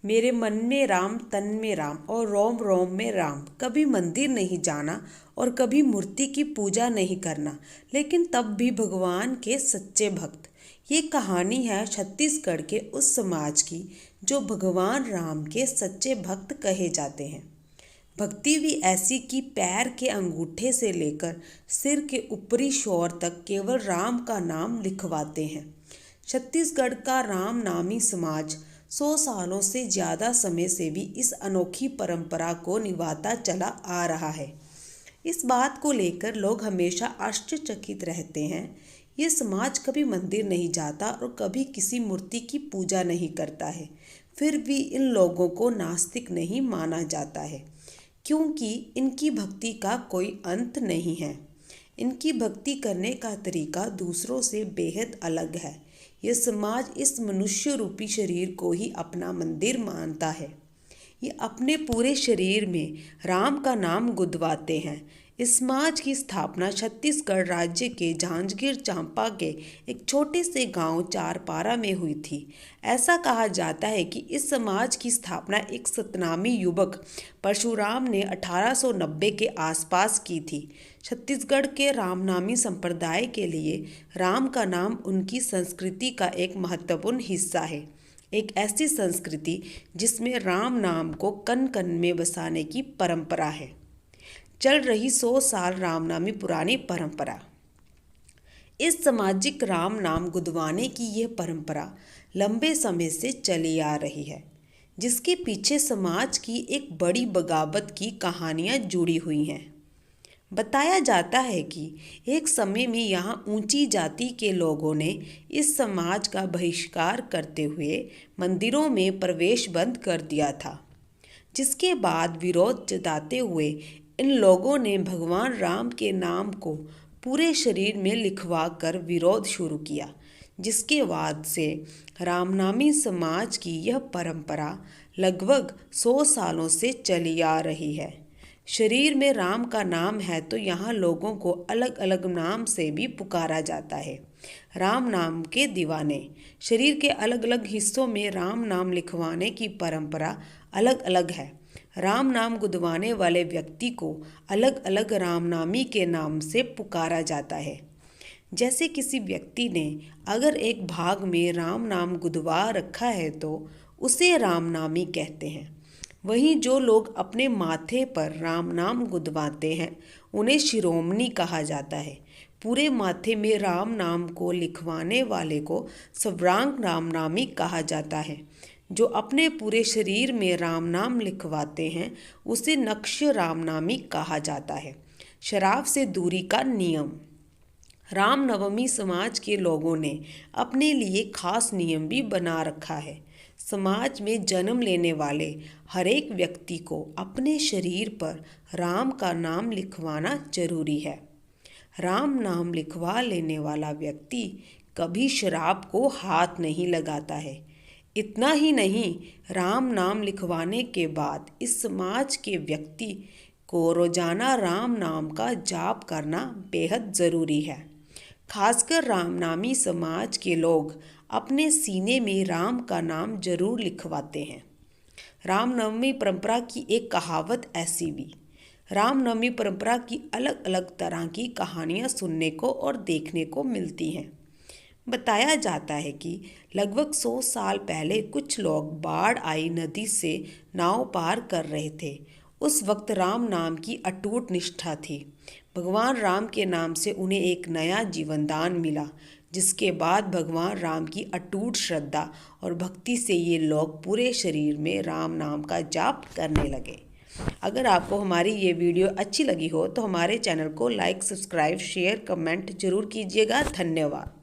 मेरे मन में राम तन में राम और रोम रोम में राम। कभी मंदिर नहीं जाना और कभी मूर्ति की पूजा नहीं करना, लेकिन तब भी भगवान के सच्चे भक्त। ये कहानी है छत्तीसगढ़ के उस समाज की जो भगवान राम के सच्चे भक्त कहे जाते हैं। भक्ति भी ऐसी कि पैर के अंगूठे से लेकर सिर के ऊपरी छोर तक केवल राम का नाम लिखवाते हैं। छत्तीसगढ़ का राम नामी समाज 100 सालों से ज़्यादा समय से भी इस अनोखी परंपरा को निभाता चला आ रहा है। इस बात को लेकर लोग हमेशा आश्चर्यचकित रहते हैं। ये समाज कभी मंदिर नहीं जाता और कभी किसी मूर्ति की पूजा नहीं करता है, फिर भी इन लोगों को नास्तिक नहीं माना जाता है, क्योंकि इनकी भक्ति का कोई अंत नहीं है। इनकी भक्ति करने का तरीका दूसरों से बेहद अलग है। यह समाज इस मनुष्य रूपी शरीर को ही अपना मंदिर मानता है। ये अपने पूरे शरीर में राम का नाम गुदवाते हैं। इस समाज की स्थापना छत्तीसगढ़ राज्य के जांजगीर चांपा के एक छोटे से गांव चारपारा में हुई थी। ऐसा कहा जाता है कि इस समाज की स्थापना एक सतनामी युवक परशुराम ने 1890 के आसपास की थी। छत्तीसगढ़ के रामनामी संप्रदाय के लिए राम का नाम उनकी संस्कृति का एक महत्वपूर्ण हिस्सा है। एक ऐसी संस्कृति जिसमें राम नाम को कण कण में बसाने की परंपरा है। चल रही 100 साल रामनामी पुरानी परंपरा। इस सामाजिक राम नाम गुदवाने की यह परंपरा लंबे समय से चली आ रही है, जिसके पीछे समाज की एक बड़ी बगावत की कहानियां जुड़ी हुई हैं। बताया जाता है कि एक समय में यहाँ ऊंची जाति के लोगों ने इस समाज का बहिष्कार करते हुए मंदिरों में प्रवेश बंद कर दिया था, जिसके बाद विरोध जताते हुए इन लोगों ने भगवान राम के नाम को पूरे शरीर में लिखवा कर विरोध शुरू किया, जिसके बाद से रामनामी समाज की यह परंपरा लगभग 100 सालों से चली आ रही है। शरीर में राम का नाम है तो यहाँ लोगों को अलग अलग नाम से भी पुकारा जाता है। राम नाम के दीवाने। शरीर के अलग अलग हिस्सों में राम नाम लिखवाने की परंपरा अलग अलग है। राम नाम गुदवाने वाले व्यक्ति को अलग अलग रामनामी के नाम से पुकारा जाता है। जैसे किसी व्यक्ति ने अगर एक भाग में राम नाम गुदवा रखा है तो उसे रामनामी कहते हैं। वहीं जो लोग अपने माथे पर राम नाम गुदवाते हैं उन्हें शिरोमणि कहा जाता है। पूरे माथे में राम नाम को लिखवाने वाले को सर्वांग रामनामी कहा जाता है। जो अपने पूरे शरीर में राम नाम लिखवाते हैं उसे नक्श रामनामी कहा जाता है। शराब से दूरी का नियम। रामनवमी समाज के लोगों ने अपने लिए खास नियम भी बना रखा है। समाज में जन्म लेने वाले हर एक व्यक्ति को अपने शरीर पर राम का नाम लिखवाना जरूरी है। राम नाम लिखवा लेने वाला व्यक्ति कभी शराब को हाथ नहीं लगाता है। इतना ही नहीं, राम नाम लिखवाने के बाद इस समाज के व्यक्ति को रोजाना राम नाम का जाप करना बेहद ज़रूरी है। खासकर रामनामी समाज के लोग अपने सीने में राम का नाम जरूर लिखवाते हैं। रामनवमी परंपरा की एक कहावत ऐसी भी। रामनवमी परंपरा की अलग अलग तरह की कहानियाँ सुनने को और देखने को मिलती हैं। बताया जाता है कि लगभग 100 साल पहले कुछ लोग बाढ़ आई नदी से नाव पार कर रहे थे। उस वक्त राम नाम की अटूट निष्ठा थी। भगवान राम के नाम से उन्हें एक नया जीवन दान मिला, जिसके बाद भगवान राम की अटूट श्रद्धा और भक्ति से ये लोग पूरे शरीर में राम नाम का जाप करने लगे। अगर आपको हमारी ये वीडियो अच्छी लगी हो तो हमारे चैनल को लाइक, सब्सक्राइब, शेयर, कमेंट जरूर कीजिएगा। धन्यवाद।